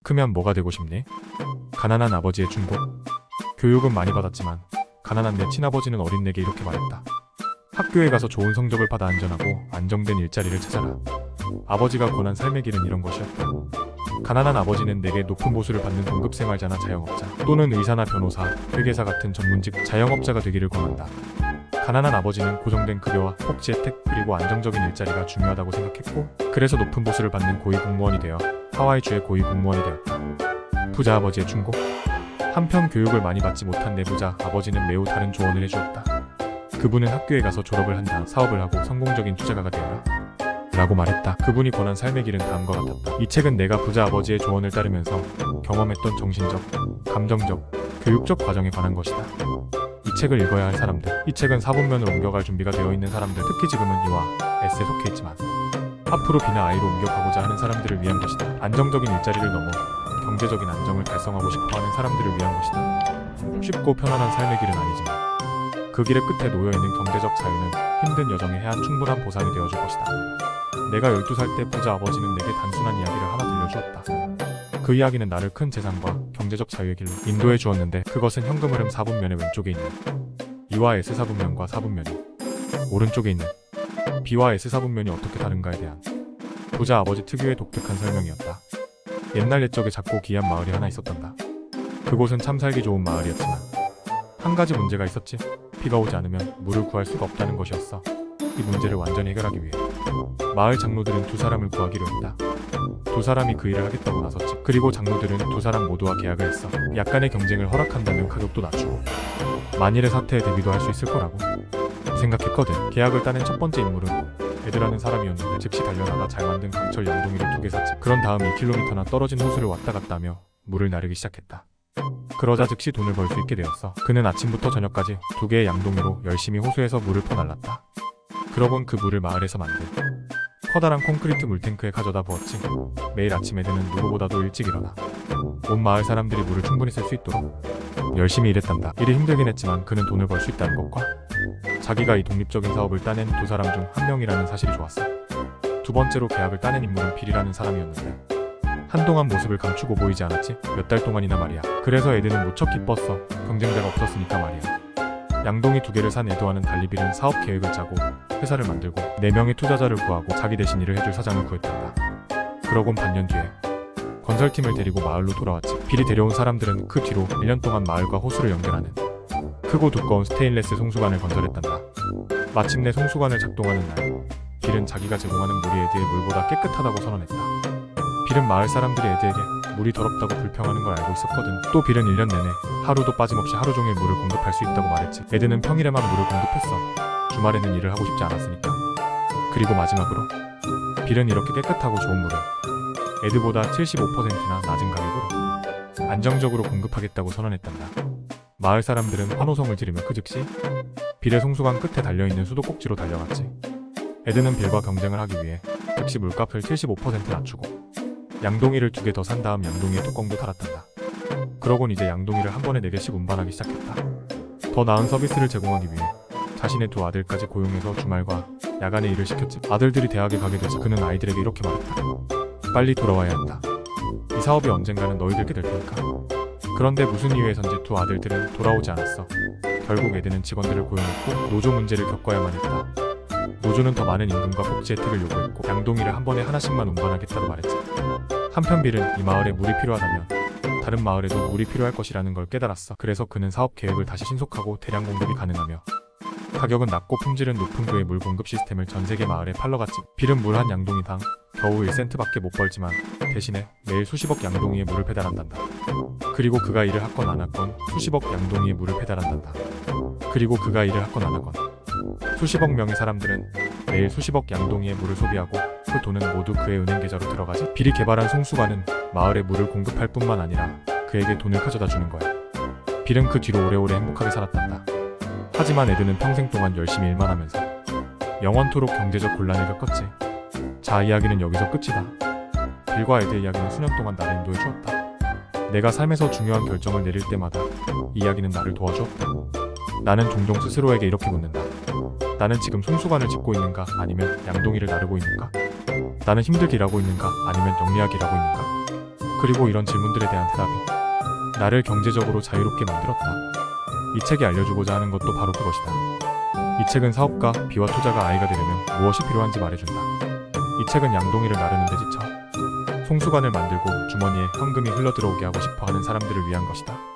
크면 뭐가 되고 싶니? 가난한 아버지의 충고. 교육은 많이 받았지만 가난한 내 친아버지는 어린 내게 이렇게 말했다. 학교에 가서 좋은 성적을 받아 안전하고 안정된 일자리를 찾아라. 아버지가 권한 삶의 길은 이런 것이었다. 가난한 아버지는 내게 높은 보수를 받는 공급생활자나 자영업자 또는 의사나 변호사, 회계사 같은 전문직 자영업자가 되기를 권한다. 가난한 아버지는 고정된 급여와 복지 혜택 그리고 안정적인 일자리가 중요하다고 생각했고 그래서 높은 보수를 받는 고위공무원이 되어 하와이주의 고위공무원이 되었다. 부자 아버지의 충고. 한편 교육을 많이 받지 못한 내부자 아버지는 매우 다른 조언을 해주었다. 그분은 학교에 가서 졸업을 한 다음 사업을 하고 성공적인 투자가가 되어라 라고 말했다. 그분이 권한 삶의 길은 다음과 같았다. 이 책은 내가 부자 아버지의 조언을 따르면서 경험했던 정신적, 감정적, 교육적 과정에 관한 것이다. 이 책을 읽어야 할 사람들, 이 책은 사분면으로 옮겨갈 준비가 되어 있는 사람들, 특히 지금은 이와 S에 속해 있지만 앞으로 B나 I로 옮겨가고자 하는 사람들을 위한 것이다. 안정적인 일자리를 넘어 경제적인 안정을 달성하고 싶어하는 사람들을 위한 것이다. 쉽고 편안한 삶의 길은 아니지만 그 길의 끝에 놓여있는 경제적 자유는 힘든 여정에 해안 충분한 보상이 되어줄 것이다. 내가 12살 때 부자 아버지는 내게 단순한 이야기를 하나 들려주었다. 그 이야기는 나를 큰 재산과 경제적 자유의 길로 인도해 주었는데 그것은 현금 흐름 4분면의 왼쪽에 있는 E와 S 4분면과 4분면이 오른쪽에 있는 B와 S 4분면이 어떻게 다른가에 대한 부자 아버지 특유의 독특한 설명이었다. 옛날 옛적에 작고 기이한 마을이 하나 있었단다. 그곳은 참 살기 좋은 마을이었지만 한 가지 문제가 있었지. 비가 오지 않으면 물을 구할 수가 없다는 것이었어. 이 문제를 완전히 해결하기 위해 마을 장로들은 두 사람을 구하기로 했다. 두 사람이 그 일을 하겠다고 나섰지. 그리고 장로들은 두 사람 모두와 계약을 했어. 약간의 경쟁을 허락한다면 가격도 낮추고 만일의 사태에 대비도 할 수 있을 거라고 생각했거든. 계약을 따낸 첫 번째 인물은 에드라는 사람이었는데 즉시 달려나가 잘 만든 강철 양동이를 2개 샀지. 그런 다음 2km나 떨어진 호수를 왔다 갔다 하며 물을 나르기 시작했다. 그러자 즉시 돈을 벌 수 있게 되었어. 그는 아침부터 저녁까지 2개의 양동이로 열심히 호수에서 물을 퍼날랐다. 그러곤 그 물을 마을에서 만든 커다란 콘크리트 물탱크에 가져다 부었지. 매일 아침 에드는 누구보다도 일찍 일어나 온 마을 사람들이 물을 충분히 쓸 수 있도록 열심히 일했단다. 일이 힘들긴 했지만 그는 돈을 벌 수 있다는 것과 자기가 이 독립적인 사업을 따낸 두 사람 중 한 명이라는 사실이 좋았어. 두 번째로 계약을 따낸 인물은 빌이라는 사람이었는데 한동안 모습을 감추고 보이지 않았지. 몇 달 동안이나 말이야. 그래서 에드는 무척 기뻤어. 경쟁자가 없었으니까 말이야. 양동이 2개를 산 에드와는 달리 빌은 사업 계획을 짜고 회사를 만들고 4명의 투자자를 구하고 자기 대신 일을 해줄 사장을 구했단다. 그러곤 반년 뒤에 건설팀을 데리고 마을로 돌아왔지. 빌이 데려온 사람들은 그 뒤로 1년 동안 마을과 호수를 연결하는 크고 두꺼운 스테인레스 송수관을 건설했단다. 마침내 송수관을 작동하는 날 빌은 자기가 제공하는 물이 에드의 물보다 깨끗하다고 선언했다. 빌은 마을 사람들이 에드에게 물이 더럽다고 불평하는 걸 알고 있었거든. 또 빌은 1년 내내 하루도 빠짐없이 하루 종일 물을 공급할 수 있다고 말했지. 에드는 평일에만 물을 공급했어. 주말에는 일을 하고 싶지 않았으니까. 그리고 마지막으로 빌은 이렇게 깨끗하고 좋은 물을 에드보다 75%나 낮은 가격으로 안정적으로 공급하겠다고 선언했단다. 마을 사람들은 환호성을 지르며 그 즉시 빌의 송수관 끝에 달려있는 수도꼭지로 달려갔지. 에드는 빌과 경쟁을 하기 위해 즉시 물값을 75% 낮추고 양동이를 2개 더 산 다음 양동이의 뚜껑도 달았단다. 그러곤 이제 양동이를 한 번에 4개씩 운반하기 시작했다. 더 나은 서비스를 제공하기 위해 자신의 2 아들까지 고용해서 주말과 야간에 일을 시켰지. 아들들이 대학에 가게 되자 그는 아이들에게 이렇게 말했다. 빨리 돌아와야 한다. 이 사업이 언젠가는 너희들께 될 테니까. 그런데 무슨 이유에선지 2 아들들은 돌아오지 않았어. 결국 에드는 직원들을 고용했고 노조 문제를 겪어야만 했다. 노조는 더 많은 임금과 복지 혜택을 요구했고 양동이를 한 번에 하나씩만 운반하겠다고 말했지. 한편 빌은 이 마을에 물이 필요하다면 다른 마을에도 물이 필요할 것이라는 걸 깨달았어. 그래서 그는 사업 계획을 다시 신속하고 대량 공급이 가능하며 가격은 낮고 품질은 높은 그의 물 공급 시스템을 전 세계 마을에 팔러갔지. 빌은 물 한 양동이당 겨우 1센트밖에 못 벌지만 대신에 매일 수십억 양동이의 물을 배달한단다. 그리고 그가 일을 하건 안 하건 수십억 양동이의 물을 배달한단다. 그리고 그가 일을 하건 안 하건 수십억 명의 사람들은 매일 수십억 양동이의 물을 소비하고 그 돈은 모두 그의 은행 계좌로 들어가지. 빌이 개발한 송수관은 마을에 물을 공급할 뿐만 아니라 그에게 돈을 가져다 주는 거야. 빌은 그 뒤로 오래오래 행복하게 살았단다. 하지만 에드는 평생 동안 열심히 일만 하면서 영원토록 경제적 곤란을 겪었지. 자, 이야기는 여기서 끝이다. 빌과 에드의 이야기는 수년 동안 나를 인도해 주었다. 내가 삶에서 중요한 결정을 내릴 때마다 이 이야기는 나를 도와주었다. 나는 종종 스스로에게 이렇게 묻는다. 나는 지금 송수관을 짓고 있는가 아니면 양동이를 나르고 있는가? 나는 힘들게 일하고 있는가 아니면 영리하게 일하고 있는가? 그리고 이런 질문들에 대한 대답이 나를 경제적으로 자유롭게 만들었다. 이 책이 알려주고자 하는 것도 바로 그것이다. 이 책은 사업가 B와 투자가 I가 되려면 무엇이 필요한지 말해준다. 이 책은 양동이를 나르는 데 지쳐 송수관을 만들고 주머니에 현금이 흘러들어오게 하고 싶어 하는 사람들을 위한 것이다.